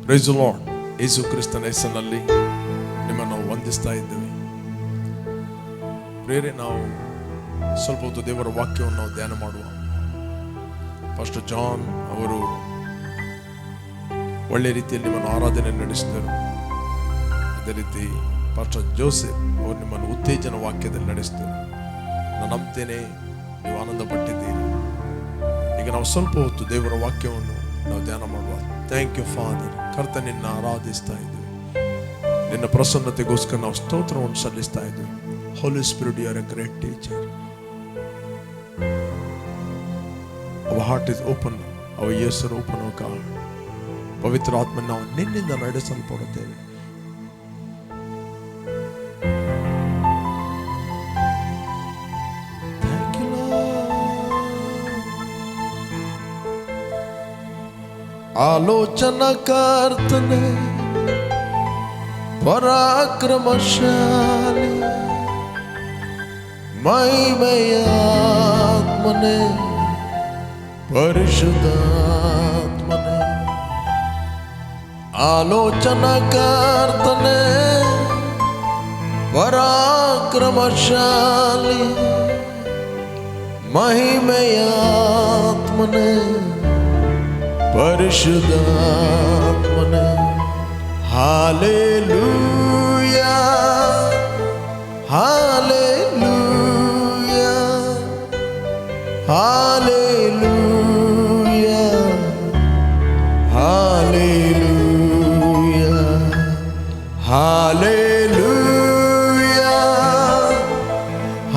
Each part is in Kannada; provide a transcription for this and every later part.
Price the lord. ಯೇಸು ಕ್ರಿಸ್ತನ ಹೆಸರಿನಲ್ಲಿ ನಿಮ್ಮನ್ನು ವಂದಿಸ್ತಾ ಇದ್ದೇವೆ. ಪ್ರೇರೆ, ನಾವು ಸ್ವಲ್ಪ ಹೊತ್ತು ದೇವರ ವಾಕ್ಯವನ್ನು ನಾವು ಧ್ಯಾನ ಮಾಡುವ. ಪಾಸ್ಟರ್ ಜಾನ್ ಅವರು ಒಳ್ಳೆ ರೀತಿಯಲ್ಲಿ ನಿಮ್ಮನ್ನು ಆರಾಧನೆ ನಡೆಸಿದರು. ಅದೇ ರೀತಿ ಪಾಸ್ಟರ್ ಜೋಸೆಫ್ ಅವರು ನಿಮ್ಮನ್ನು ಉತ್ತೇಜನ ವಾಕ್ಯದಲ್ಲಿ ನಡೆಸಿದರು. ನಾನು ನಂಬ್ತೇನೆ ನೀವು ಆನಂದ ಪಟ್ಟಿದ್ದೀರಿ. ಈಗ ನಾವು ಸ್ವಲ್ಪ ಹೊತ್ತು ದೇವರ ವಾಕ್ಯವನ್ನು ನಾವು ಧ್ಯಾನ ಮಾಡುವ. Thank you father. ಕರ್ತ ನಿನ್ನ ಆರಾಧಿಸ್ತಾ ಇದ್ದೇವೆ. ನಿನ್ನ ಪ್ರಸನ್ನತೆಗೋಸ್ಕರ ನಾವು ಸ್ತೋತ್ರವನ್ನು ಸಲ್ಲಿಸ್ತಾ ಇದ್ದೇವೆ. Holy Spirit, you are a great teacher. Our heart is open, our ears are open, O God. ಪವಿತ್ರ ಆತ್ಮ, ನಾವು ನಿನ್ನಿಂದ ನಡೆಸಲ್ಪಡುತ್ತೇವೆ. ಆಲೋಚನಕರ್ತನೆ, ಪರಾಕ್ರಮಶಾಲಿ, ಮಹಿಮೆಯಾತ್ಮನೆ, ಪರಿಶುದ್ಧಾತ್ಮನೆ. ಆಲೋಚನಕರ್ತನೆ, ಪರಾಕ್ರಮಶಾಲಿ, ಮಹಿಮೆಯಾತ್ಮನೆ, ಪರಿಶುದ್ಧಾತ್ಮನೆ. Hallelujah, hallelujah, hallelujah, hallelujah, hallelujah,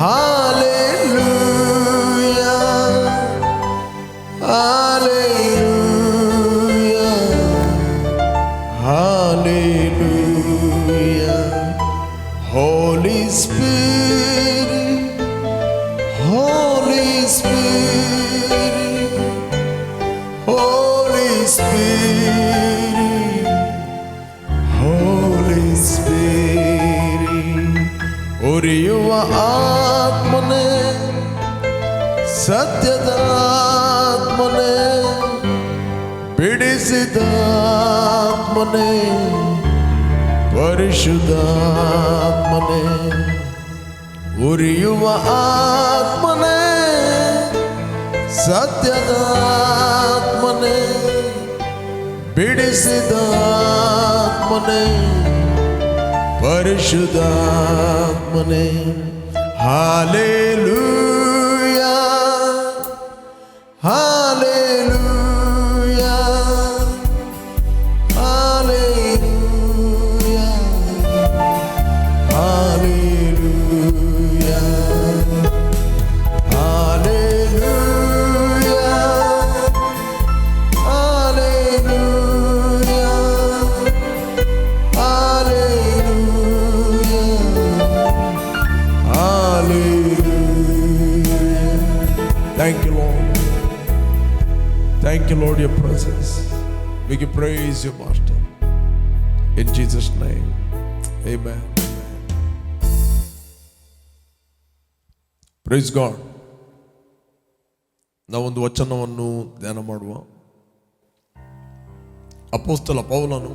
hallelujah, hallelujah, hallelujah. Holy Spirit, Holy Spirit, Holy Spirit, Holy Spirit. ಉರಿಯುವ ಆತ್ಮನೆ, ಸತ್ಯದ ಆತ್ಮನೆ, ಬಿಡಿಸಿದ ಆತ್ಮನೆ, ಪರಿಶುದ್ಧಾತ್ಮನೆ. ಉರಿಯುವ ಆತ್ಮನೆ, ಸತ್ಯದ ಆತ್ಮನೆ, ಬಿಡಿಸಿದ ಆತ್ಮನೆ, ಪರಿಶುದ್ಧಾತ್ಮನೆ. Hallelujah, hallelujah, hallelujah, hallelujah, hallelujah, hallelujah, hallelujah, hallelujah. Thank you, Lord. Thank you, Lord, your presence. We give praise you, Master. In Jesus' name, amen. Praise God. ನಾವೊಂದು ವಚನವನ್ನು ಧ್ಯಾನ ಮಾಡುವ. ಅಪೊಸ್ತಲ ಪೌಲನು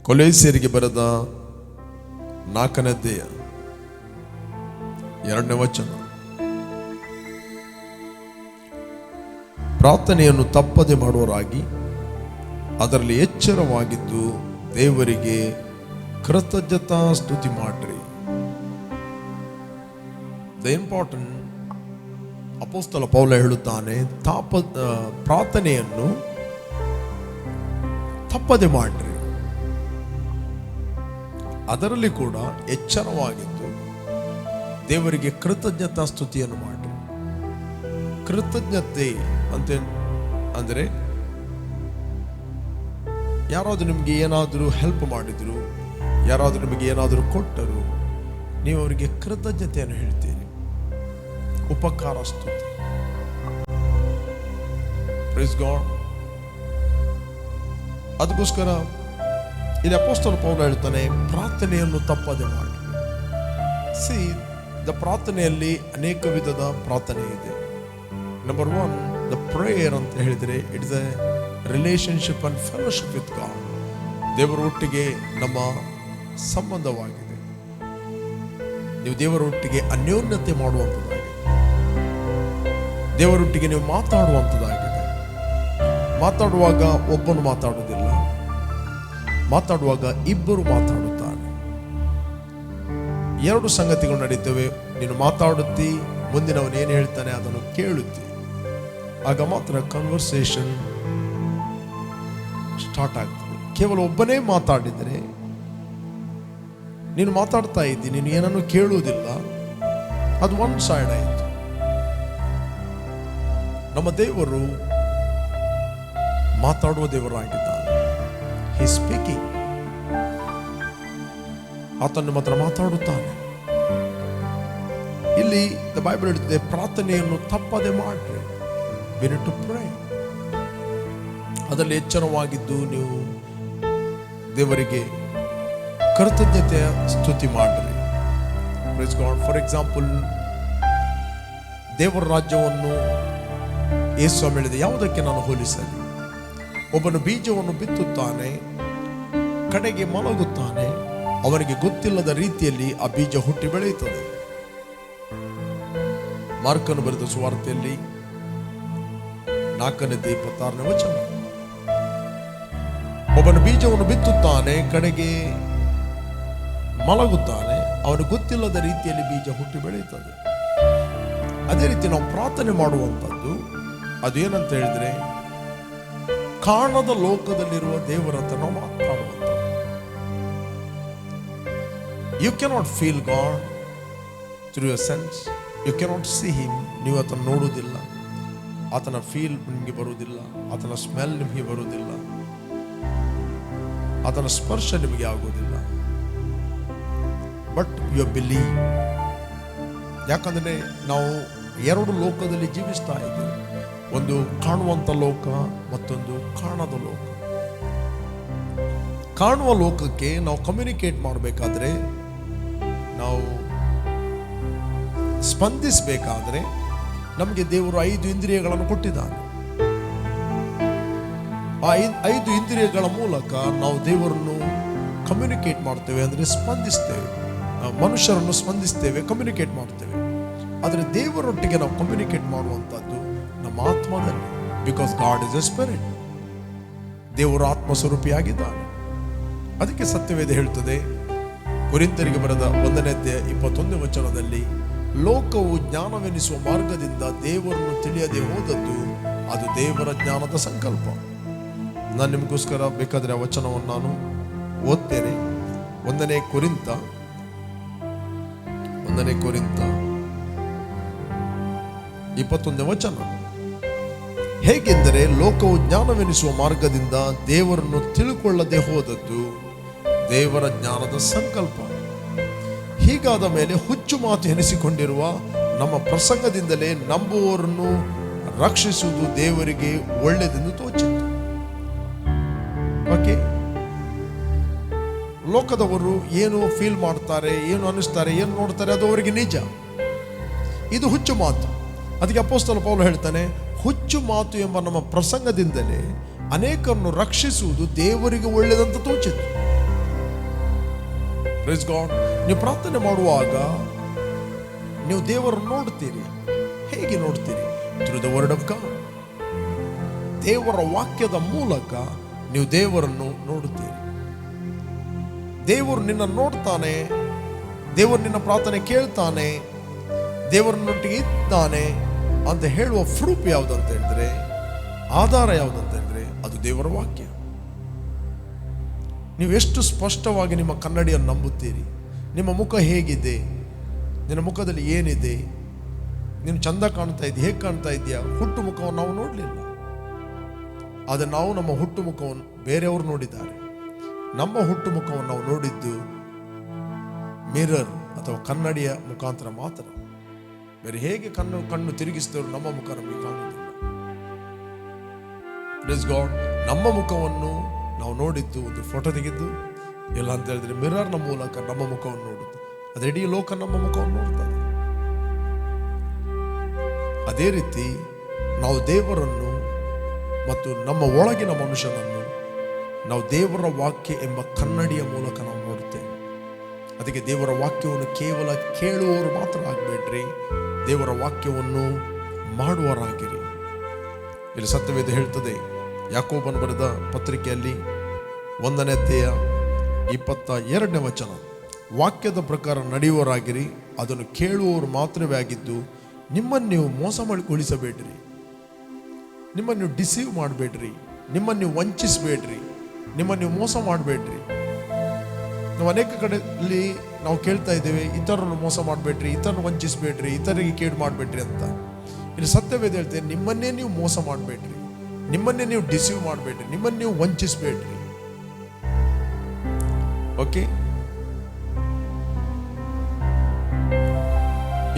ಕೊಲೊಸ್ಸೆಯರಿಗೆ ಬರೆದ 4ನೇ ಅಧ್ಯಾಯ 2ನೇ ವಚನ. ಪ್ರಾರ್ಥನೆಯನ್ನು ತಪ್ಪದೆ ಮಾಡುವರಾಗಿ ಅದರಲ್ಲಿ ಎಚ್ಚರವಾಗಿದ್ದು ದೇವರಿಗೆ ಕೃತಜ್ಞತಾ ಸ್ತುತಿ ಮಾಡ್ರಿ. ದ ಇಂಪಾರ್ಟೆಂಟ್ ಅಪೊಸ್ತಲ ಪೌಲ ಹೇಳುತ್ತಾನೆ, ಪ್ರಾರ್ಥನೆಯನ್ನು ತಪ್ಪದೆ ಮಾಡ್ರಿ, ಅದರಲ್ಲಿ ಕೂಡ ಎಚ್ಚರವಾಗಿದ್ದು ದೇವರಿಗೆ ಕೃತಜ್ಞತಾ ಸ್ತುತಿಯನ್ನು ಮಾಡ್ರಿ. ಕೃತಜ್ಞತೆ ಅಂತ ಅಂದರೆ ಯಾರಾದರೂ ನಿಮಗೆ ಏನಾದರೂ ಹೆಲ್ಪ್ ಮಾಡಿದ್ರು, ಯಾರಾದರೂ ನಿಮಗೆ ಏನಾದರೂ ಕೊಟ್ಟರು, ನೀವು ಅವರಿಗೆ ಕೃತಜ್ಞತೆಯನ್ನು ಹೇಳ್ತೀರಿ. ಉಪಕಾರ ಸ್ತುತಿ. Praise God. ಅದಕ್ಕೋಸ್ಕರ ಇಲ್ಲಿ ಅಪೊಸ್ತಲ ಪೌಲ ಹೇಳ್ತಾನೆ, ಪ್ರಾರ್ಥನೆಯನ್ನು ತಪ್ಪದೆ ಮಾಡಿ. ಪ್ರಾರ್ಥನೆಯಲ್ಲಿ ಅನೇಕ ವಿಧದ ಪ್ರಾರ್ಥನೆ ಇದೆ. ನಂಬರ್ 1, ದ ಪ್ರೇಯರ್ ಅಂತ ಹೇಳಿದರೆ it's A relationship and fellowship with god. ದೇವರ ಒಟ್ಟಿಗೆ ನಮ್ಮ ಸಂಬಂಧವಾಗಿದೆ. ನೀವು ದೇವರೊಟ್ಟಿಗೆ ಅನ್ಯೋನ್ಯತೆ ಮಾಡುವಂಥದ್ದಾಗಿದೆ. ದೇವರೊಟ್ಟಿಗೆ ನೀವು ಮಾತಾಡುವಂಥದ್ದಾಗಿದೆ. ಮಾತಾಡುವಾಗ ಒಬ್ಬನು ಮಾತಾಡುವುದಿಲ್ಲ, ಮಾತಾಡುವಾಗ ಇಬ್ಬರು ಮಾತಾಡುತ್ತಾರೆ. ಎರಡು ಸಂಗತಿಗಳು ನಡೀತವೆ. ನೀನು ಮಾತಾಡುತ್ತಿ, ಮುಂದಿನವನು ಏನು ಹೇಳ್ತಾನೆ ಅದನ್ನು ಕೇಳುತ್ತಿ, ಆಗ ಮಾತ್ರ ಕನ್ವರ್ಸೇಷನ್ ಸ್ಟಾರ್ಟ್ ಆಗ್ತದೆ. ಕೇವಲ ಒಬ್ಬನೇ ಮಾತಾಡಿದರೆ, ನೀನು ಮಾತಾಡ್ತಾ ಇದ್ದಿ, ನೀನು ಏನನ್ನು ಕೇಳುವುದಿಲ್ಲ, ಅದು ಒನ್ ಸೈಡ್ ಆಯಿತು. ನಮ್ಮ ದೇವರು ಮಾತಾಡುವ ದೇವರಾಗಿದ್ದಾನೆ. ಹಿ ಸ್ಪೀಕಿಂಗ್. ಆತನು ಮಾತ್ರ ಮಾತಾಡುತ್ತಾನೆ. ಇಲ್ಲಿ ದ ಬೈಬಲ್ ಹೇಳುತ್ತದೆ, ಪ್ರಾರ್ಥನೆಯನ್ನು ತಪ್ಪದೆ ಮಾಡ್ರಿ. We need to pray. ಅದರಲ್ಲಿ ಎಚ್ಚರವಾಗಿದ್ದು ನೀವು ದೇವರಿಗೆ ಕೃತಜ್ಞತೆಯ ಸ್ತುತಿ ಮಾಡ್ರಿ. Praise God. ಫಾರ್ ಎಕ್ಸಾಂಪಲ್, ದೇವರ ರಾಜ್ಯವನ್ನು ಯೇಸು ಹೇಳಿದ, ಯಾವುದಕ್ಕೆ ನಾನು ಹೋಲಿಸಲಿ? ಒಬ್ಬನು ಬೀಜವನ್ನು ಬಿತ್ತುತ್ತಾನೆ, ಕಡೆಗೆ ಮಲಗುತ್ತಾನೆ, ಅವನಿಗೆ ಗೊತ್ತಿಲ್ಲದ ರೀತಿಯಲ್ಲಿ ಆ ಬೀಜ ಹುಟ್ಟಿ ಬೆಳೆಯುತ್ತದೆ. ಮಾರ್ಕನು ಬರೆದ ಸುವಾರ್ತೆಯಲ್ಲಿ 4:26 ವಚನ. ಒಬ್ಬನು ಬೀಜವನ್ನು ಬಿತ್ತುತ್ತಾನೆ, ಕಡೆಗೆ ಮಲಗುತ್ತಾನೆ, ಅವನಿಗೆ ಗೊತ್ತಿಲ್ಲದ ರೀತಿಯಲ್ಲಿ ಬೀಜ ಹುಟ್ಟಿ ಬೆಳೆಯುತ್ತದೆ. ಅದೇ ರೀತಿ ನಾವು ಪ್ರಾರ್ಥನೆ ಮಾಡುವಂಥದ್ದು ಅದೇನಂತ ಹೇಳಿದ್ರೆ, ಕಾಣದ ಲೋಕದಲ್ಲಿರುವ ದೇವರ ಹತ್ರ ನಾವು ಮಾತಾಡುವಂಥದ್ದು. You cannot feel God through your sense. You cannot see him. ನೀವು ಆತನ ನೋಡುವುದಿಲ್ಲ, ಆತನ ಫೀಲ್ ನಿಮಗೆ ಬರುವುದಿಲ್ಲ, ಆತನ ಸ್ಮೆಲ್ ನಿಮಗೆ ಬರುವುದಿಲ್ಲ, ಆತನ ಸ್ಪರ್ಶ ನಿಮಗೆ ಆಗುವುದಿಲ್ಲ. But you believe. ಯಾಕಂದ್ರೆ ನಾವು ಎರಡು ಲೋಕದಲ್ಲಿ ಜೀವಿಸ್ತಾ ಇದ್ದೇವೆ. ಒಂದು ಕಾಣುವಂಥ ಲೋಕ, ಮತ್ತೊಂದು ಕಾಣದ ಲೋಕ. ಕಾಣುವ ಲೋಕಕ್ಕೆ ನಾವು ಕಮ್ಯುನಿಕೇಟ್ ಮಾಡಬೇಕಾದ್ರೆ, ನಾವು ಸ್ಪಂದಿಸಬೇಕಾದ್ರೆ ನಮಗೆ ದೇವರು 5 ಇಂದ್ರಿಯಗಳನ್ನು ಕೊಟ್ಟಿದ್ದಾನೆ. ಆ 5 ಇಂದ್ರಿಯಗಳ ಮೂಲಕ ನಾವು ದೇವರನ್ನು ಕಮ್ಯುನಿಕೇಟ್ ಮಾಡ್ತೇವೆ, ಅಂದರೆ ಸ್ಪಂದಿಸ್ತೇವೆ. ಮನುಷ್ಯರನ್ನು ಸ್ಪಂದಿಸ್ತೇವೆ, ಕಮ್ಯುನಿಕೇಟ್ ಮಾಡ್ತೇವೆ. ಆದರೆ ದೇವರೊಟ್ಟಿಗೆ ನಾವು ಕಮ್ಯುನಿಕೇಟ್ ಮಾಡುವಂಥದ್ದು ನಮ್ಮ ಆತ್ಮದಲ್ಲಿ. Because god is A spirit. ದೇವರು ಆತ್ಮಸ್ವರೂಪಿಯಾಗಿದ್ದಾನೆ. ಅದಕ್ಕೆ ಸತ್ಯವೇದ ಹೇಳ್ತದೆ, ಕೊರಿಂಥರಿಗೆ ಬರೆದ 1:21 ವಚನದಲ್ಲಿ, ಲೋಕವು ಜ್ಞಾನವೆನಿಸುವ ಮಾರ್ಗದಿಂದ ದೇವರನ್ನು ತಿಳಿಯದೆ ಹೋದದ್ದು ಅದು ದೇವರ ಜ್ಞಾನದ ಸಂಕಲ್ಪ. ನಾನು ನಿಮಗೋಸ್ಕರ ಬೇಕಾದರೆ ಆ ವಚನವನ್ನು ನಾನು ಓದ್ತೇನೆ. 1 ಕೊರಿಂಥ 21 ವಚನ. ಹೇಗೆಂದರೆ, ಲೋಕವು ಜ್ಞಾನವೆನಿಸುವ ಮಾರ್ಗದಿಂದ ದೇವರನ್ನು ತಿಳುಕೊಳ್ಳದೆ ಹೋದದ್ದು ದೇವರ ಜ್ಞಾನದ ಸಂಕಲ್ಪ. ಹೀಗಾದ ಮೇಲೆ ಹುಚ್ಚು ಮಾತು ಎನಿಸಿಕೊಂಡಿರುವ ನಮ್ಮ ಪ್ರಸಂಗದಿಂದಲೇ ನಂಬುವವರನ್ನು ರಕ್ಷಿಸುವುದು ದೇವರಿಗೆ ಒಳ್ಳೆಯದೆಂದು ತೋಚಿತು. ಓಕೆ, ಲೋಕದವರು ಏನು ಫೀಲ್ ಮಾಡ್ತಾರೆ, ಏನು ಅನಿಸ್ತಾರೆ, ಏನು ನೋಡ್ತಾರೆ, ಅದು ಅವರಿಗೆ ನಿಜ. ಇದು ಹುಚ್ಚು ಮಾತು. ಅದಕ್ಕೆ ಅಪೊಸ್ತಲ ಪೌಲ ಹೇಳ್ತಾನೆ, ಹುಚ್ಚು ಮಾತು ಎಂಬ ನಮ್ಮ ಪ್ರಸಂಗದಿಂದಲೇ ಅನೇಕರನ್ನು ರಕ್ಷಿಸುವುದು ದೇವರಿಗೆ ಒಳ್ಳೆಯದಂತ ತೋಚಿತು. Praise God. ನೀವು ಪ್ರಾರ್ಥನೆ ಮಾಡುವಾಗ ನೀವು ದೇವರನ್ನು ನೋಡ್ತೀರಿ. ಹೇಗೆ ನೋಡ್ತೀರಿ? Through the word of God. ದೇವರ ವಾಕ್ಯದ ಮೂಲಕ ನೀವು ದೇವರನ್ನು ನೋಡುತ್ತೀರಿ. ದೇವರು ನಿನ್ನ ನೋಡ್ತಾನೆ, ದೇವರು ನಿನ್ನ ಪ್ರಾರ್ಥನೆ ಕೇಳ್ತಾನೆ, ದೇವರನ್ನೊಟ್ಟಿಗೆ ಇದ್ದಾನೆ ಅಂತ ಹೇಳುವ ಪ್ರೂಫ್ ಯಾವುದಂತ ಹೇಳಿದ್ರೆ, ಆಧಾರ ಯಾವುದಂತ ಹೇಳಿದ್ರೆ, ಅದು ದೇವರ ವಾಕ್ಯ. ನೀವು ಎಷ್ಟು ಸ್ಪಷ್ಟವಾಗಿ ನಿಮ್ಮ ಕನ್ನಡಿಯನ್ನು ನಂಬುತ್ತೀರಿ? ನಿಮ್ಮ ಮುಖ ಹೇಗಿದೆ? ನಿನ್ನ ಮುಖದಲ್ಲಿ ಏನಿದೆ? ನೀನು ಚಂದ ಕಾಣ್ತಾ ಇದೆಯಾ? ಹೇಗೆ ಕಾಣ್ತಾ ಇದೆಯಾ? ಹುಟ್ಟು ಮುಖವನ್ನು ನಾವು ನೋಡಲಿಲ್ಲ, ಆದರೆ ನಾವು ನಮ್ಮ ಹುಟ್ಟು ಮುಖವನ್ನು ಬೇರೆಯವರು ನೋಡಿದ್ದಾರೆ. ನಮ್ಮ ಹುಟ್ಟು ಮುಖವನ್ನು ನಾವು ನೋಡಿದ್ದು ಮಿರರ್ ಅಥವಾ ಕನ್ನಡಿಯ ಮುಖಾಂತರ ಮಾತ್ರ. ಬೇರೆ ಹೇಗೆ ಕಣ್ಣು ತಿರುಗಿಸಿದವರು ನಮ್ಮ ಮುಖ ನಮಗೆ ಕಾಣುವುದಿಲ್ಲ. Praise God. ನಮ್ಮ ಮುಖವನ್ನು ನಾವು ನೋಡಿದ್ದು ಒಂದು ಫೋಟೋ ತೆಗೆದು, ಇಲ್ಲ ಅಂತ ಹೇಳಿದ್ರೆ ಮಿರರ್ನ ಮೂಲಕ ನಮ್ಮ ಮುಖವನ್ನು ನೋಡುತ್ತೆ. ಅದೇ ಇಡೀ ಲೋಕ ನಮ್ಮ ಮುಖವನ್ನು ನೋಡ್ತದೆ. ಅದೇ ರೀತಿ ನಾವು ದೇವರನ್ನು ಮತ್ತು ನಮ್ಮ ಒಳಗಿನ ಮನುಷ್ಯನನ್ನು ನಾವು ದೇವರ ವಾಕ್ಯ ಎಂಬ ಕನ್ನಡಿಯ ಮೂಲಕ ನಾವು ನೋಡುತ್ತೇವೆ. ಅದಕ್ಕೆ ದೇವರ ವಾಕ್ಯವನ್ನು ಕೇವಲ ಕೇಳುವವರು ಮಾತ್ರ ಆಗಬೇಡ್ರಿ, ದೇವರ ವಾಕ್ಯವನ್ನು ಮಾಡುವವರಾಗಿರಿ. ಇಲ್ಲಿ ಸತ್ಯವೇದ ಹೇಳ್ತದೆ, ಯಾಕೋಬನು ಬರೆದ ಪತ್ರಿಕೆಯಲ್ಲಿ 1ನೇ ಅಧ್ಯಾಯ 22ನೇ ವಚನ, ವಾಕ್ಯದ ಪ್ರಕಾರ ನಡೆಯುವವರಾಗಿರಿ, ಅದನ್ನು ಕೇಳುವವರು ಮಾತ್ರವೇ ಆಗಿದ್ದು ನಿಮ್ಮನ್ನು ನೀವು ಮೋಸಗೊಳಿಸಬೇಡ್ರಿ, ನಿಮ್ಮನ್ನು ನೀವು ಡಿಸೀವ್ ಮಾಡಬೇಡ್ರಿ, ನಿಮ್ಮನ್ನು ನೀವು ವಂಚಿಸಬೇಡ್ರಿ, ನಿಮ್ಮನ್ನು ನೀವು ಮೋಸ ಮಾಡಬೇಡ್ರಿ. ನಾವು ಅನೇಕ ಕಡೆಯಲ್ಲಿ ನಾವು ಕೇಳ್ತಾ ಇದ್ದೇವೆ, ಇತರರನ್ನು ಮೋಸ ಮಾಡಬೇಡ್ರಿ, ಇತರನ್ನು ವಂಚಿಸಬೇಡ್ರಿ, ಇತರಿಗೆ ಕೇಡು ಮಾಡಬೇಡ್ರಿ ಅಂತ. ಇಲ್ಲಿ ಸತ್ಯವೇದ ಹೇಳ್ತೇವೆ, ನಿಮ್ಮನ್ನೇ ನೀವು ಮೋಸ ಮಾಡಬೇಡ್ರಿ, ನಿಮ್ಮನ್ನೇ ನೀವು ಡಿಸೀವ್ ಮಾಡಬೇಡ್ರಿ, ನಿಮ್ಮನ್ನು ನೀವು ವಂಚಿಸಬೇಡ್ರಿ. ಓಕೆ.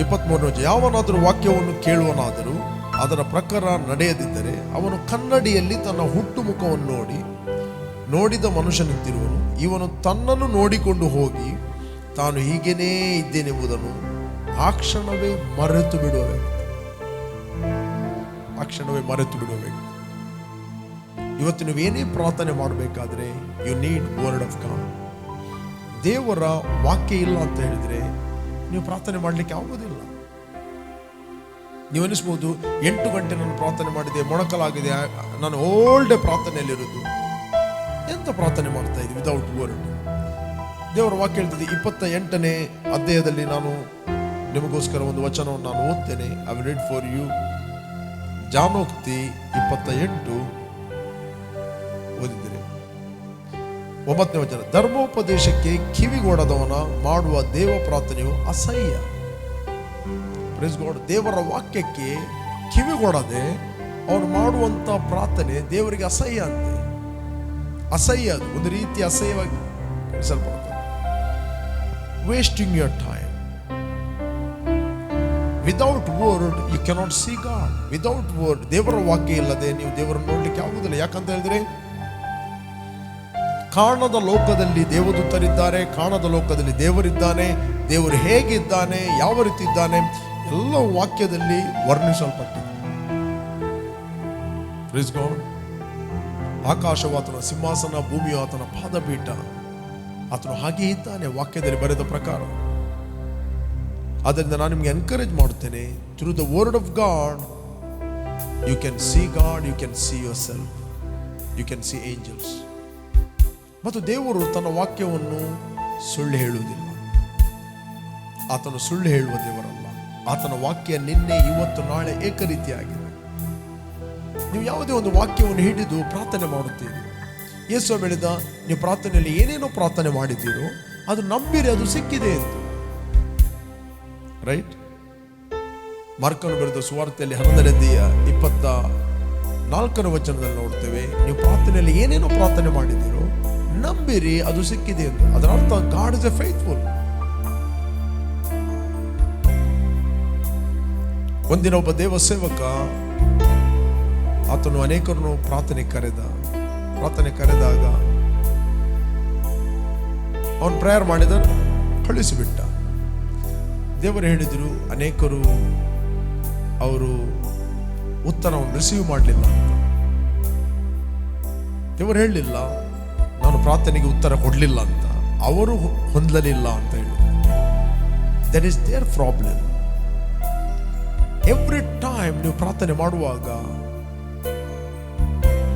23 ಯಾವನಾದರೂ ವಾಕ್ಯವನ್ನು ಕೇಳುವನಾದರೂ ಅದರ ಪ್ರಕಾರ ನಡೆಯದಿದ್ದರೆ ಅವನು ಕನ್ನಡಿಯಲ್ಲಿ ತನ್ನ ಹುಟ್ಟು ಮುಖವನ್ನು ನೋಡಿದ ಮನುಷ್ಯನಂತಿರುವನು. ಇವನು ತನ್ನನ್ನು ನೋಡಿಕೊಂಡು ಹೋಗಿ ತಾನು ಹೀಗೇನೇ ಇದ್ದೇನೆಂಬುದನ್ನು ಆ ಕ್ಷಣವೇ ಮರೆತು ಬಿಡುವ ವ್ಯಕ್ತಿ. ಇವತ್ತು ನೀವೇನೇ ಪ್ರಾರ್ಥನೆ ಮಾಡಬೇಕಾದ್ರೆ you need word of God. ದೇವರ ವಾಕ್ಯ ಇಲ್ಲ ಅಂತ ಹೇಳಿದ್ರೆ ನೀವು ಪ್ರಾರ್ಥನೆ ಮಾಡಲಿಕ್ಕೆ ಆಗೋದಿಲ್ಲ. ನೀವು ಅನಿಸ್ಬೋದು, 8 ಗಂಟೆ ನಾನು ಪ್ರಾರ್ಥನೆ ಮಾಡಿದೆ, ಮೊಣಕಲಾಗಿದೆ, ನಾನು ಓಲ್ಡ್ ಪ್ರಾರ್ಥನೆಯಲ್ಲಿರೋದು. ಎಂತ ಪ್ರಾರ್ಥನೆ ಮಾಡ್ತಾ ಇದ್ದೀವಿ ವಿದೌಟ್ ವರ್ಡ್? ದೇವರ ವಾಕ್ಯ ಹೇಳ್ತಿದೆ, 28ನೇ ಅಧ್ಯಾಯದಲ್ಲಿ ನಾನು ನಿಮಗೋಸ್ಕರ ಒಂದು ವಚನವನ್ನು ನಾನು ಓದ್ತೇನೆ. I will read for you. ಜಾನೋಕ್ತಿ 28 ಓದಿದ್ದೇನೆ. 9ನೇ ವಚನ, ಧರ್ಮೋಪದೇಶಕ್ಕೆ ಕಿವಿಗೊಡದವನ ಮಾಡುವ ದೇವ ಪ್ರಾರ್ಥನೆಯು ಅಸಹ್ಯ. Praise God. ದೇವರ ವಾಕ್ಯಕ್ಕೆ ಕಿವಿಗೊಡದೆ ಅವನು ಮಾಡುವಂತ ಪ್ರಾರ್ಥನೆ ದೇವರಿಗೆ ಅಸಹ್ಯ ಅಂತೆ. ಅಸಹ್ಯ, ಅದು ಒಂದು ರೀತಿ ಅಸಹ್ಯವಾಗಿ ಎಣಿಸಲ್ಪಡುತ್ತದೆ. Wasting your time. Without word you cannot see God. Without word, ದೇವರ ವಾಕ್ಯ ಇಲ್ಲದೆ ನೀವು ದೇವರನ್ನು ನೋಡ್ಲಿಕ್ಕೆ ಆಗುವುದಿಲ್ಲ. ಯಾಕಂತ ಹೇಳಿದ್ರೆ ಕಾಣದ ಲೋಕದಲ್ಲಿ ದೇವದೂತರಿದ್ದಾರೆ, ಕಾಣದ ಲೋಕದಲ್ಲಿ ದೇವರಿದ್ದಾನೆ. ದೇವರು ಹೇಗಿದ್ದಾನೆ, ಯಾವ ರೀತಿ ಇದ್ದಾನೆ, ಎಲ್ಲ ವಾಕ್ಯದಲ್ಲಿ ವರ್ಣಿಸಲ್ಪಟ್ಟಿದೆ. Praise God. ಆಕಾಶವು ಆತನ ಸಿಂಹಾಸನ, ಭೂಮಿಯು ಆತನ ಪಾದಪೀಠ. ಆತನು ಹಾಗೆ ಇದ್ದಾನೆ ವಾಕ್ಯದಲ್ಲಿ ಬರೆದ ಪ್ರಕಾರ. ಆದ್ದರಿಂದ ನಾನು ನಿಮಗೆ ಎನ್ಕರೇಜ್ ಮಾಡುತ್ತೇನೆ, through the word of God you can see God, you can see yourself, you can see angels. ಮತ್ತು ದೇವರು ತನ್ನ ವಾಕ್ಯವನ್ನು ಸುಳ್ಳು ಹೇಳುವುದಿಲ್ಲ. ಆತನು ಸುಳ್ಳು ಹೇಳುವ ದೇವರಲ್ಲ. ಆತನ ವಾಕ್ಯ ನಿನ್ನೆ, ಇವತ್ತು, ನಾಳೆ ಏಕರೀತಿಯಾಗಿದೆ. ನೀವು ಯಾವುದೇ ಒಂದು ವಾಕ್ಯವನ್ನು ಹಿಡಿದು ಪ್ರಾರ್ಥನೆ ಮಾಡುತ್ತೀರಿ. ಯೇಸು ಹೇಳಿದ, ನೀವು ಪ್ರಾರ್ಥನೆಯಲ್ಲಿ ಏನೇನೋ ಪ್ರಾರ್ಥನೆ ಮಾಡಿದ್ದೀರೋ ಅದು ನಂಬಿರಿ, ಅದು ಸಿಕ್ಕಿದೆ ಎಂದು. ರೈಟ್. ಮಾರ್ಕನು ಬರೆದ ಸುವಾರ್ತೆಯಲ್ಲಿ 11ನೇ ಅಧ್ಯಾಯ 24ನೇ ವಚನದಲ್ಲಿ ನೋಡ್ತೇವೆ, ನೀವು ಪ್ರಾರ್ಥನೆಯಲ್ಲಿ ಏನೇನೋ ಪ್ರಾರ್ಥನೆ ಮಾಡಿದ್ದೀರೋ ನಂಬಿರಿ, ಅದು ಸಿಕ್ಕಿದೆ ಎಂದು. ಅದರ ಅರ್ಥ ಗಾಡ್ ಇಸ್ ಎ ಫೇತ್ಫುಲ್. ಒಂದಿನ ಒಬ್ಬ ದೇವ ಸೇವಕ, ಆತನು ಅನೇಕರನ್ನು ಪ್ರಾರ್ಥನೆ ಕರೆದಾಗ ಅವನು ಪ್ರೇಯರ್ ಮಾಡಿದ, ಕಳಿಸಿಬಿಟ್ಟ. ದೇವರು ಹೇಳಿದರು, ಅನೇಕರು ಅವರು ಉತ್ತರವನ್ನು ರಿಸೀವ್ ಮಾಡಲಿಲ್ಲ ಅಂತ. ದೇವರು ಹೇಳಲಿಲ್ಲ ನಾನು ಪ್ರಾರ್ಥನೆಗೆ ಉತ್ತರ ಕೊಡಲಿಲ್ಲ ಅಂತ, ಅವರು ಹೊಂದಲಿಲ್ಲ ಅಂತ ಹೇಳಿದ್ರು. That is their problem. Every time ನೀವು ಪ್ರಾರ್ಥನೆ ಮಾಡುವಾಗ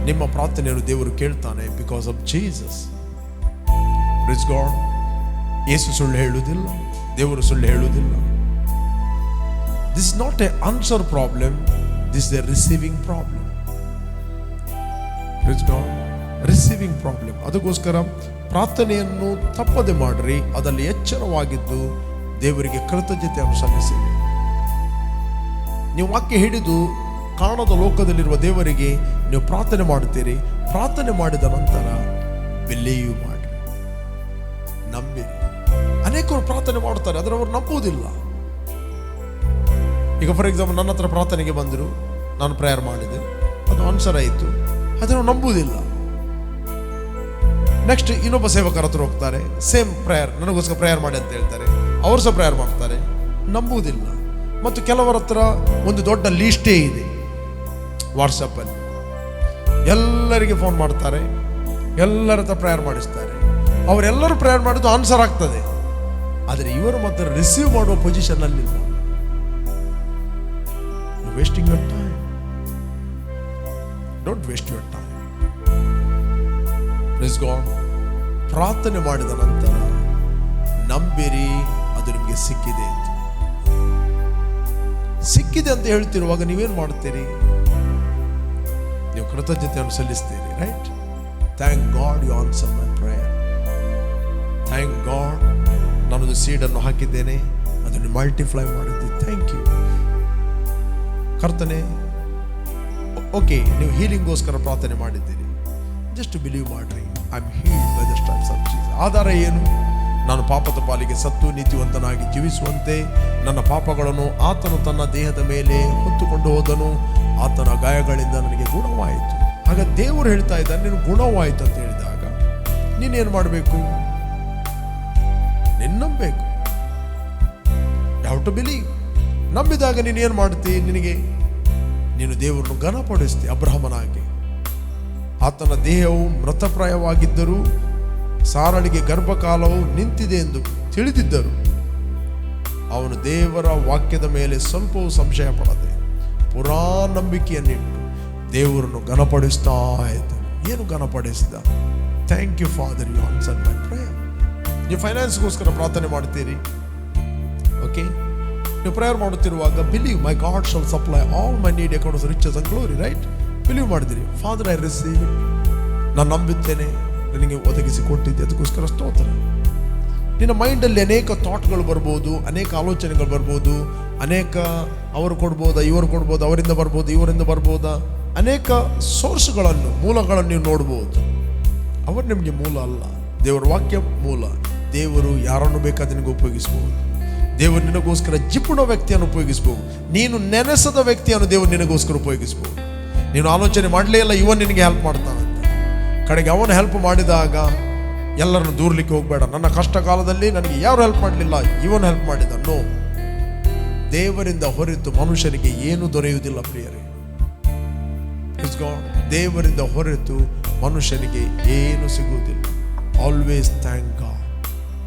ನಿಮ್ಮ ಪ್ರಾರ್ಥನೆಯನ್ನು ದೇವರು ಕೇಳ್ತಾನೆ, because of Jesus. Praise God. ಯೇಸು ಸುಳ್ಳು ಹೇಳುವುದಿಲ್ಲ, ದೇವರು ಸುಳ್ಳು ಹೇಳುವುದಿಲ್ಲ. This is not a answer problem, this is a receiving problem. Praise God. Receiving problem. ಅದಕ್ಕೋಸ್ಕರ ಪ್ರಾರ್ಥನೆಯನ್ನು ತಪ್ಪದೆ ಮಾಡ್ರಿ, ಅದರಲ್ಲಿ ಎಚ್ಚರವಾಗಿದ್ದು ದೇವರಿಗೆ ಕೃತಜ್ಞತೆಯನ್ನು ಸಲ್ಲಿಸಿರಿ. ನೀವು ವಾಕ್ಯ ಹಿಡಿದು ಕಾಣದ ಲೋಕದಲ್ಲಿರುವ ದೇವರಿಗೆ ನೀವು ಪ್ರಾರ್ಥನೆ ಮಾಡುತ್ತೀರಿ. ಪ್ರಾರ್ಥನೆ ಮಾಡಿದ ನಂತರ ಬಿಲೀವ್ ಮಾಡಿ, ನಂಬಿರಿ. ಅನೇಕರು ಪ್ರಾರ್ಥನೆ ಮಾಡುತ್ತಾರೆ, ಆದರೆ ಅವರು ನಂಬುವುದಿಲ್ಲ. ಈಗ ಫಾರ್ ಎಕ್ಸಾಂಪಲ್ ನನ್ನ ಹತ್ರ ಪ್ರಾರ್ಥನೆಗೆ ಬಂದರು, ನಾನು ಪ್ರೇಯರ್ ಮಾಡಿದೆ, ಅದು ಆನ್ಸರ್ ಆಯಿತು, ಅದನ್ನು ನಂಬುವುದಿಲ್ಲ. ನೆಕ್ಸ್ಟ್ ಇನ್ನೊಬ್ಬ ಸೇವಕರ ಹತ್ರ ಹೋಗ್ತಾರೆ, ಸೇಮ್ ಪ್ರೇಯರ್, ನನಗೋಸ್ಕರ ಪ್ರೇಯರ್ ಮಾಡಿ ಅಂತ ಹೇಳ್ತಾರೆ, ಅವರು ಸಹ ಪ್ರೇಯರ್ ಮಾಡ್ತಾರೆ, ನಂಬುವುದಿಲ್ಲ. ಮತ್ತು ಕೆಲವರ ಹತ್ರ ಒಂದು ದೊಡ್ಡ ಲೀಸ್ಟೇ ಇದೆ ವಾಟ್ಸಪ್ಪಲ್ಲಿ, ಎಲ್ಲರಿಗೆ ಫೋನ್ ಮಾಡ್ತಾರೆ, ಎಲ್ಲರ ಹತ್ರ ಪ್ರೇಯರ್ ಮಾಡಿಸ್ತಾರೆ. ಅವರೆಲ್ಲರೂ ಪ್ರೇಯರ್ ಮಾಡಿದ್ದು ಆನ್ಸರ್ ಆಗ್ತದೆ, ಆದರೆ ಇವರು ಮಾತ್ರ ರಿಸೀವ್ ಮಾಡುವ ಪೊಸಿಷನ್ ಅಲ್ಲಿಲ್ಲ. Wasting your time. Don't waste your time. Praise God. ಪ್ರಾರ್ಥನೆ ಮಾಡಿದ ನಂತರ ನಂಬಿರಿ, ಅದು ನಿಮಗೆ ಸಿಕ್ಕಿದೆ ಅಂತ. ಸಿಕ್ಕಿದೆ ಅಂತ ಹೇಳ್ತಿರುವಾಗ ನೀವೇನು ಮಾಡ್ತೀರಿ? ನೀವು ಕೃತಜ್ಞತೆಯನ್ನು ಸಲ್ಲಿಸ್ತೀರಿ. Right? Thank God you answer my prayer. Thank God, ನಾನೊಂದು ಸೀಡನ್ನು ಹಾಕಿದ್ದೇನೆ, ಅದನ್ನು ಮಲ್ಟಿಪ್ಲೈ ಮಾಡಿದ್ದೆ. ಥ್ಯಾಂಕ್ ಯು ಕರ್ತನೆ. ಓಕೆ, ನೀವು ಹೀಲಿಂಗ್ಗೋಸ್ಕರ ಪ್ರಾರ್ಥನೆ ಮಾಡಿದ್ದೀರಿ. ಜಸ್ಟ್ ಬಿಲೀವ್ ಮಾಡ್ರಿ, I am healed by the stripes of Jesus. ಆಧಾರ ಏನು? ನಾನು ಪಾಪದ ಪಾಲಿಗೆ ಸತ್ತು ನೀತಿವಂತನಾಗಿ ಜೀವಿಸುವಂತೆ ನನ್ನ ಪಾಪಗಳನ್ನು ಆತನು ತನ್ನ ದೇಹದ ಮೇಲೆ ಹೊತ್ತುಕೊಂಡು ಹೋದನು, ಆತನ ಗಾಯಗಳಿಂದ ನನಗೆ ಗುಣವಾಯಿತು. ಆಗ ದೇವರು ಹೇಳ್ತಾ ಇದ್ದಾನೆ, ನೀನು ಗುಣವಾಯಿತು ಅಂತ ಹೇಳಿದಾಗ ನೀನೇನು ಮಾಡಬೇಕು? ನೀನು ನಂಬಬೇಕು. How to believe. ನಂಬಿದಾಗ ನೀನು ಏನು ಮಾಡ್ತಿ? ನೀನು ದೇವರನ್ನು ಘನಪಡಿಸ್ತಿ. ಅಬ್ರಹಾಮನಾಗಿ ಆತನ ದೇಹವು ಮೃತಪ್ರಾಯವಾಗಿದ್ದರೂ ಸಾರಳಿಗೆ ಗರ್ಭಕಾಲವು ನಿಂತಿದೆ ಎಂದು ತಿಳಿದಿದ್ದರು ಅವನು ದೇವರ ವಾಕ್ಯದ ಮೇಲೆ ಸ್ವಲ್ಪವೂ ಸಂಶಯ ಪಡದೆ ಪುರಾ ನಂಬಿಕೆಯನ್ನಿಟ್ಟು ದೇವರನ್ನು ಘನಪಡಿಸ್ತಾ ಇದ್ದಾನೆ. ಏನು ಘನಪಡಿಸಿದ? Thank you father, you answer my prayer. ನೀವು ಫೈನಾನ್ಸ್ಗೋಸ್ಕರ ಪ್ರಾರ್ಥನೆ ಮಾಡ್ತೀರಿ. ಓಕೆ, ನೀವು ಪ್ರೇಯರ್ ಮಾಡುತ್ತಿರುವಾಗ believe my God shall supply all my need according to riches and glory. Right? Believe ಮಾಡಿದಿರಿ. Father, I receive it. ನಾನು ನಂಬುತ್ತೇನೆ, ನನಗೆ ಒದಗಿಸಿ ಕೊಟ್ಟಿದ್ದೆ, ಅದಕ್ಕೋಸ್ಕರ ಸ್ತೋತ್ರ. ನಿನ್ನ ಮೈಂಡಲ್ಲಿ ಅನೇಕ ಥಾಟ್ಗಳು ಬರ್ಬೋದು, ಅನೇಕ ಆಲೋಚನೆಗಳು ಬರ್ಬೋದು, ಅನೇಕ ಅವರು ಕೊಡ್ಬೋದಾ, ಇವರು ಕೊಡ್ಬೋದಾ, ಅವರಿಂದ ಬರ್ಬೋದು, ಇವರಿಂದ ಬರ್ಬೋದಾ, ಅನೇಕ ಸೋರ್ಸ್ಗಳನ್ನು, ಮೂಲಗಳನ್ನು ನೀವು ನೋಡ್ಬೋದು. ಅವರು ನಿಮಗೆ ಮೂಲ ಅಲ್ಲ, ದೇವರ ವಾಕ್ಯ ಮೂಲ. ದೇವರು ಯಾರನ್ನು ಬೇಕಾದ ನಿನಗೆ ಉಪಯೋಗಿಸ್ಬೋದು. ದೇವರು ನಿನಗೋಸ್ಕರ ಜಿಪುಣ ವ್ಯಕ್ತಿಯನ್ನು ಉಪಯೋಗಿಸ್ಬೋದು. ನೀನು ನೆನೆಸದ ವ್ಯಕ್ತಿಯನ್ನು ದೇವರು ನಿನಗೋಸ್ಕರ ಉಪಯೋಗಿಸ್ಬೋದು. ನೀನು ಆಲೋಚನೆ ಮಾಡಲೇ ಇಲ್ಲ, ಇವನು ನಿನಗೆ ಹೆಲ್ಪ್ ಮಾಡ್ತಾನಂತ. ಕಡೆಗೆ ಅವನು ಹೆಲ್ಪ್ ಮಾಡಿದಾಗ ಎಲ್ಲರನ್ನು ದೂರಲಿಕ್ಕೆ ಹೋಗಬೇಡ. ನನ್ನ ಕಷ್ಟ ಕಾಲದಲ್ಲಿ ನನಗೆ ಯಾರು ಹೆಲ್ಪ್ ಮಾಡಲಿಲ್ಲ, ಇವನು ಹೆಲ್ಪ್ ಮಾಡಿದ. ನೋ, ದೇವರಿಂದ ಹೊರತು ಮನುಷ್ಯನಿಗೆ ಏನು ದೊರೆಯುವುದಿಲ್ಲ ಪ್ರಿಯರೇ. ದೇವರಿಂದ ಹೊರತು ಮನುಷ್ಯನಿಗೆ ಏನು ಸಿಗುವುದಿಲ್ಲ. Always thank God.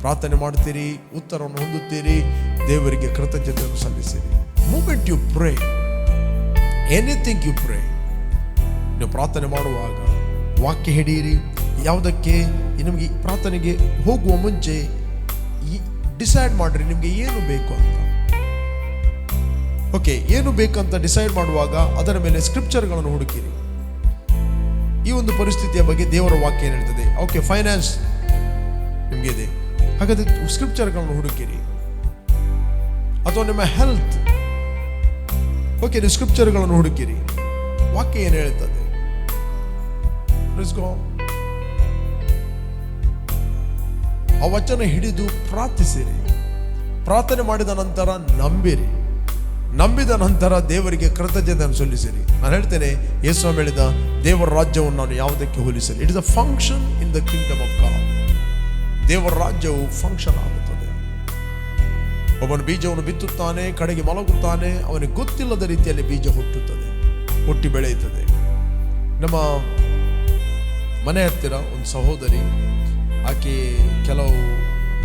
ಪ್ರಾರ್ಥನೆ ಮಾಡ್ತೀರಿ, ಉತ್ತರವನ್ನು ಹೊಂದುತ್ತೀರಿ, ದೇವರಿಗೆ ಕೃತಜ್ಞತೆಯನ್ನು ಸಲ್ಲಿಸಿರಿ. Moment you pray, anything you pray, ನೀವು ಪ್ರಾರ್ಥನೆ ಮಾಡುವಾಗ ವಾಕ್ಯ ಹಿಡಿಯಿರಿ. ಯಾವುದಕ್ಕೆ ನಿಮಗೆ ಪ್ರಾರ್ಥನೆಗೆ ಹೋಗುವ ಮುಂಚೆ ಡಿಸೈಡ್ ಮಾಡಿರಿ ನಿಮಗೆ ಏನು ಬೇಕು ಅಂತ. ಓಕೆ, ಏನು ಬೇಕಂತ ಡಿಸೈಡ್ ಮಾಡುವಾಗ ಅದರ ಮೇಲೆ ಸ್ಕ್ರಿಪ್ಚರ್ಗಳನ್ನು ಹುಡುಕಿರಿ. ಈ ಒಂದು ಪರಿಸ್ಥಿತಿಯ ಬಗ್ಗೆ ದೇವರ ವಾಕ್ಯ ಏನು ಹೇಳ್ತದೆ? ಓಕೆ, ಫೈನಾನ್ಸ್ ನಿಮಗೆ ಇದೆ, ಹಾಗಾದ್ರೆ ಸ್ಕ್ರಿಪ್ಚರ್ಗಳನ್ನು ಹುಡುಕಿರಿ. ಅಥವಾ ನಿಮ್ಮ ಹೆಲ್ತ್, ಓಕೆ, ನೀವು ಸ್ಕ್ರಿಪ್ಚರ್ಗಳನ್ನು ಹುಡುಕಿರಿ. ವಾಕ್ಯ ಏನು ಹೇಳ್ತದೆ? ಆ ವಚನ ಹಿಡಿದು ಪ್ರಾರ್ಥಿಸಿರಿ. ಪ್ರಾರ್ಥನೆ ಮಾಡಿದ ನಂತರ ನಂಬಿರಿ. ನಂಬಿದ ನಂತರ ದೇವರಿಗೆ ಕೃತಜ್ಞತೆಯನ್ನು ಸಲ್ಲಿಸಿರಿ. ನಾನು ಹೇಳ್ತೇನೆ, ಯೇಸು ಹೇಳಿದ ದೇವರ ರಾಜ್ಯವನ್ನು ನಾನು ಯಾವುದಕ್ಕೆ ಹೋಲಿಸಲಿ? It is a function in the kingdom of God. ದೇವರ ರಾಜ್ಯವು ಫಂಕ್ಷನ್ ಆಗುತ್ತದೆ. ಒಬ್ಬನು ಬೀಜವನ್ನು ಬಿತ್ತುತ್ತಾನೆ, ಕಡೆಗೆ ಮಲಗುತ್ತಾನೆ, ಅವನಿಗೆ ಗೊತ್ತಿಲ್ಲದ ರೀತಿಯಲ್ಲಿ ಬೀಜ ಹುಟ್ಟುತ್ತದೆ, ಹುಟ್ಟಿ ಬೆಳೆಯುತ್ತದೆ. ನಮ್ಮ ಮನೆ ಹತ್ತಿರ ಒಂದು ಸಹೋದರಿ, ಆಕೆ ಕೆಲವು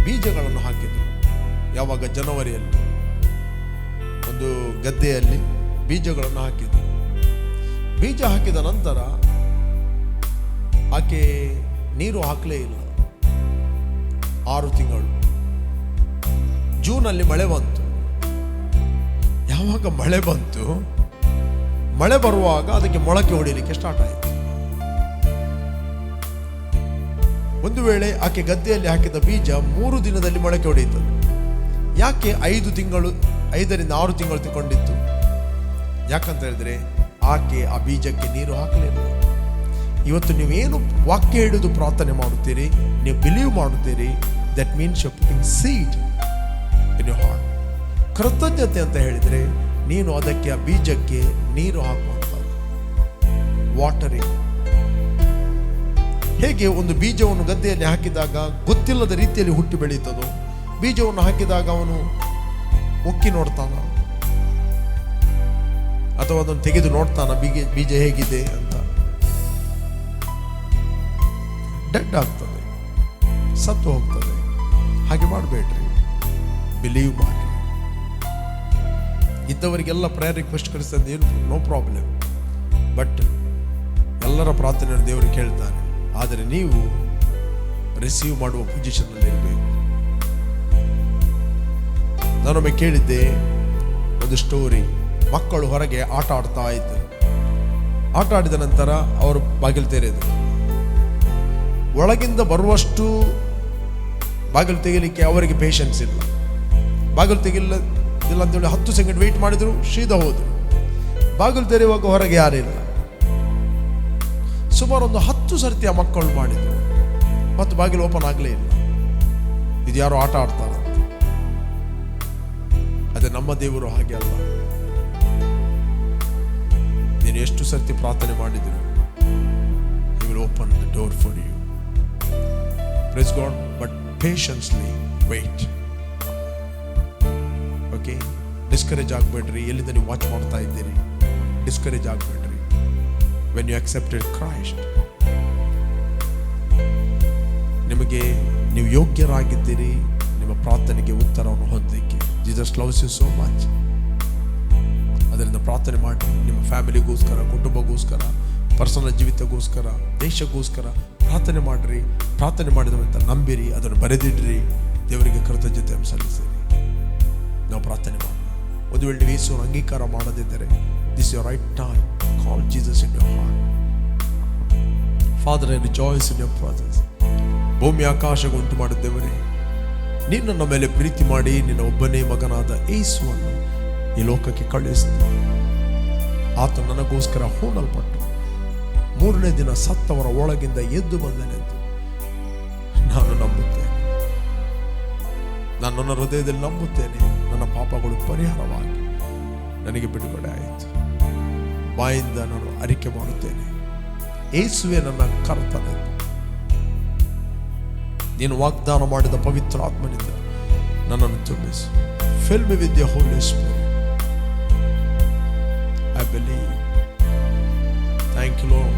ಬೀಜಗಳನ್ನು ಹಾಕಿದ್ರು. ಯಾವಾಗ? ಜನವರಿಯಲ್ಲಿ ಒಂದು ಗದ್ದೆಯಲ್ಲಿ ಬೀಜಗಳನ್ನು ಹಾಕಿದ್ರು. ಬೀಜ ಹಾಕಿದ ನಂತರ ಆಕೆ ನೀರು ಹಾಕಲೇ ಇಲ್ಲ 6 ತಿಂಗಳು. ಜೂನಲ್ಲಿ ಮಳೆ ಬಂತು. ಯಾವಾಗ ಮಳೆ ಬಂತು, ಮಳೆ ಬರುವಾಗ ಅದಕ್ಕೆ ಮೊಳಕೆ ಹೊಡಿಲಿಕ್ಕೆ ಸ್ಟಾರ್ಟ್ ಆಯಿತು. ಒಂದು ವೇಳೆ ಆಕೆ ಗದ್ದೆಯಲ್ಲಿ ಹಾಕಿದ ಬೀಜ 3 ದಿನದಲ್ಲಿ ಮೊಳಕೆ ಹೊಡೆಯುತ್ತದೆ. ಯಾಕೆ 5ರಿಂದ 6 ತಿಂಗಳು ತಗೊಂಡಿತ್ತು? ಯಾಕಂತ ಹೇಳಿದ್ರೆ ಆಕೆ ಆ ಬೀಜಕ್ಕೆ ನೀರು ಹಾಕಲಿಲ್ಲ. ಇವತ್ತು ನೀವೇನು ವಾಕ್ಯ ಹಿಡಿದು ಪ್ರಾರ್ಥನೆ ಮಾಡುತ್ತೀರಿ, ನೀವು ಬಿಲೀವ್ ಮಾಡುತ್ತೀರಿ, that means you are putting seed in your heart. ಕೃತಜ್ಞತೆ ಅಂತ ಹೇಳಿದ್ರೆ ನೀನು ಅದಕ್ಕೆ, ಆ ಬೀಜಕ್ಕೆ ನೀರು ಹಾಕುವಂಥದ್ದು, ವಾಟರಿಂಗ್. ಹೇಗೆ ಒಂದು ಬೀಜವನ್ನು ಗದ್ದೆಯಲ್ಲಿ ಹಾಕಿದಾಗ ಗೊತ್ತಿಲ್ಲದ ರೀತಿಯಲ್ಲಿ ಹುಟ್ಟಿ ಬೆಳೆಯುತ್ತದೋ, ಬೀಜವನ್ನು ಹಾಕಿದಾಗ ಅವನು ಒಕ್ಕಿ ನೋಡ್ತಾನ ಅಥವಾ ಅದನ್ನು ತೆಗೆದು ನೋಡ್ತಾನ ಬೀಜ ಹೇಗಿದೆ ಅಂತ. ಡೆಡ್ ಆಗ್ತದೆ, ಸತ್ತು ಹೋಗ್ತದೆ. ಹಾಗೆ ಮಾಡಬೇಡ್ರಿ, ಬಿಲೀವ್ ಮಾಡಿ. ಇದ್ದವರಿಗೆಲ್ಲ ಪ್ರೇಯರ್ ರಿಕ್ವೆಸ್ಟ್ ಕಳಿಸ್ತದೆ, ಏನು ನೋ ಪ್ರಾಬ್ಲಮ್. ಬಟ್ ಎಲ್ಲರ ಪ್ರಾರ್ಥನೆಯನ್ನು ದೇವರು ಕೇಳ್ತಾನೆ. ಆದರೆ ನೀವು ರಿಸೀವ್ ಮಾಡುವ ಪೊಸಿಷನ್ನಲ್ಲಿ ಇರಬೇಕು. ನಾನೊಮ್ಮೆ ಕೇಳಿದ್ದೆ ಒಂದು ಸ್ಟೋರಿ. ಮಕ್ಕಳು ಹೊರಗೆ ಆಟ ಆಡ್ತಾ ಇದ್ದರು. ಆಟ ಆಡಿದ ನಂತರ ಅವರು ಬಾಗಿಲು ತೆರೆದರು. ಒಳಗಿಂದ ಬರುವಷ್ಟು ಬಾಗಿಲು ತೆಗಿಲಿಕ್ಕೆ ಅವರಿಗೆ ಪೇಷನ್ಸ್ ಇಲ್ಲ. ಬಾಗಿಲು ತೆಗಿಲ್ಲ ಅಂತೇಳಿ 10 ಸೆಕೆಂಡ್ ವೆಯ್ಟ್ ಮಾಡಿದ್ರು, ಸೀದಾ ಹೋದರು. ಬಾಗಿಲು ತೆರೆಯುವಾಗ ಹೊರಗೆ ಯಾರಿಲ್ಲ. ಸುಮಾರು ಒಂದು 10 ಸರ್ತಿ ಆ ಮಕ್ಕಳು ಮಾಡಿದ್ರು, ಮತ್ತು ಬಾಗಿಲು ಓಪನ್ ಆಗಲೇ ಇಲ್ಲ. ಇದು ಯಾರೋ ಆಟ ಆಡ್ತಾರಂತೆ. ಅದೇ ನಮ್ಮ ದೇವರು ಹಾಗೆ ಅಲ್ಲ. ನೀನು ಎಷ್ಟು ಸರ್ತಿ ಪ್ರಾರ್ಥನೆ ಮಾಡಿದ್ರು, He will open the door for you. Praise God. But patiently wait. Okay? Discourage ಆಗಬೇಡ್ರಿ. ಎಲ್ಲಿಂದ ನೀವು ವಾಚ್ ಮಾಡ್ತಾ ಇದ್ದೀರಿ, ಡಿಸ್ಕರೇಜ್ ಆಗಬೇಡ್ರಿ. when you accepted Christ, ನಿಮಗೆ ನೀವು ಯೋಗ್ಯರಾಗಿದ್ದೀರಿ ನಿಮ್ಮ ಪ್ರಾರ್ಥನೆಗೆ ಉತ್ತರವನ್ನು ಹೊಂದಲಿಕ್ಕೆ. Jesus loves you so much. ಅದರಿಂದ ಪ್ರಾರ್ಥನೆ ಮಾಡಿ. ನಿಮ್ಮ ಫ್ಯಾಮಿಲಿಗೋಸ್ಕರ, ಕುಟುಂಬಗೋಸ್ಕರ, ಪರ್ಸನಲ್ ಜೀವಿತಗೋಸ್ಕರ, ದೇಶಕ್ಕೋಸ್ಕರ ಪ್ರಾರ್ಥನೆ ಮಾಡಿರಿ. ಪ್ರಾರ್ಥನೆ ಮಾಡಿದ ನಂತರ ನಂಬಿರಿ, ಅದನ್ನು ಬರೆದಿಡ್ರಿ, ದೇವರಿಗೆ ಕೃತಜ್ಞತೆಯನ್ನು ಸಲ್ಲಿಸಿರಿ. ನಾವು ಪ್ರಾರ್ಥನೆ ಮಾಡೋಣ. ಒಂದು ವೇಳೆ ನೀವು ಯೇಸುವನ್ನು ಅಂಗೀಕಾರ ಮಾಡದಿದ್ದರೆ, this is your right time. Call Jesus in your heart. Father, I rejoice in your presence. ಭೂಮಿ ಆಕಾಶಕ್ಕೆ ಉಂಟು ಮಾಡಿದ್ದೇವರೇ, ನೀನು ನನ್ನ ಮೇಲೆ ಪ್ರೀತಿ ಮಾಡಿ ನಿನ್ನ ಒಬ್ಬನೇ ಮಗನಾದ ಯೇಸುವನ್ನು ಈ ಲೋಕಕ್ಕೆ ಕಳುಹಿಸಿದ. ಆತ ನನಗೋಸ್ಕರ ಹೂಣಲ್ಪಟ್ಟು 3ನೇ ದಿನ ಸತ್ತವರ ಒಳಗಿಂದ ಎದ್ದು ಬಂದನೆಂದು ನಾನು ನಂಬುತ್ತೇನೆ. ನಾನು ನನ್ನ ಹೃದಯದಲ್ಲಿ ನಂಬುತ್ತೇನೆ. ನನ್ನ ಪಾಪಗಳು ಪರಿಹಾರವಾಗಿ ನನಗೆ ಬಿಡುಗಡೆ ಆಯಿತು. ಬಾಯಿಂದ ನಾನು ಅರಿಕೆ ಮಾಡುತ್ತೇನೆ, ಯೇಸುವೆ ನನ್ನ ಕರ್ತನೆಂದು. ನೀನು ವಾಗ್ದಾನ ಮಾಡಿದ ಪವಿತ್ರ ಆತ್ಮನಿಂದ ನನ್ನನ್ನು ತುಂಬಿಸು. Fill me with your Holy Spirit. I believe. Thank you, Lord.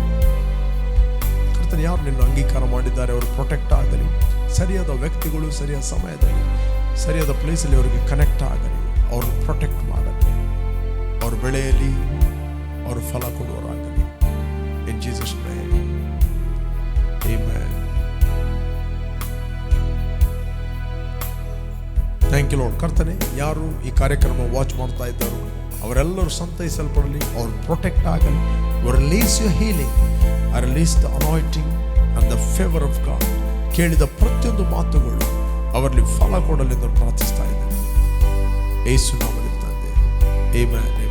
ಕರ್ತನೇ, ಯಾರು ನಿನ್ನ ಅಂಗೀಕಾರ ಮಾಡಿದ್ದಾರೆ ಅವರು ಪ್ರೊಟೆಕ್ಟ್ ಆಗಲಿ. ಸರಿಯಾದ ವ್ಯಕ್ತಿಗಳು ಸರಿಯಾದ ಸಮಯದಲ್ಲಿ ಸರಿಯಾದ ಪ್ಲೇಸಲ್ಲಿ ಅವರಿಗೆ ಕನೆಕ್ಟ್ ಆಗಲಿ. ಅವ್ರನ್ನ ಪ್ರೊಟೆಕ್ಟ್ ಮಾಡಲಿ. ಅವ್ರ ಬೆಳೆಯಲ್ಲಿ ಅವರು ಫಲ ಕೊಡುವರಾಗಲಿ. In Jesus' name. Amen. Thank you Lord. ಕರ್ತನೆ, ಯಾರು ಈ ಕಾರ್ಯಕ್ರಮ ವಾಚ್ ಮಾಡ್ತಾ ಇದ್ದಾರೋ ಅವರೆಲ್ಲರೂ ಸಂತೈಸಲ್ಪಡಲಿ, ಅವ್ರು ಪ್ರೊಟೆಕ್ಟ್ ಆಗಲಿ. Release your healing, I release the anointing and the favour of god. ಕೇಳಿದ ಪ್ರತಿಯೊಂದು ಮಾತುಗಳು ಅವರಲ್ಲಿ ಫಲ ಕೊಡಲೆಂದು ಪ್ರಾರ್ಥಿಸ್ತಾ ಇದ್ದೇನೆ. ಯೇಸು ನಾಮದಲ್ಲಿ ತಂದೆ. ಆಮೆನ್.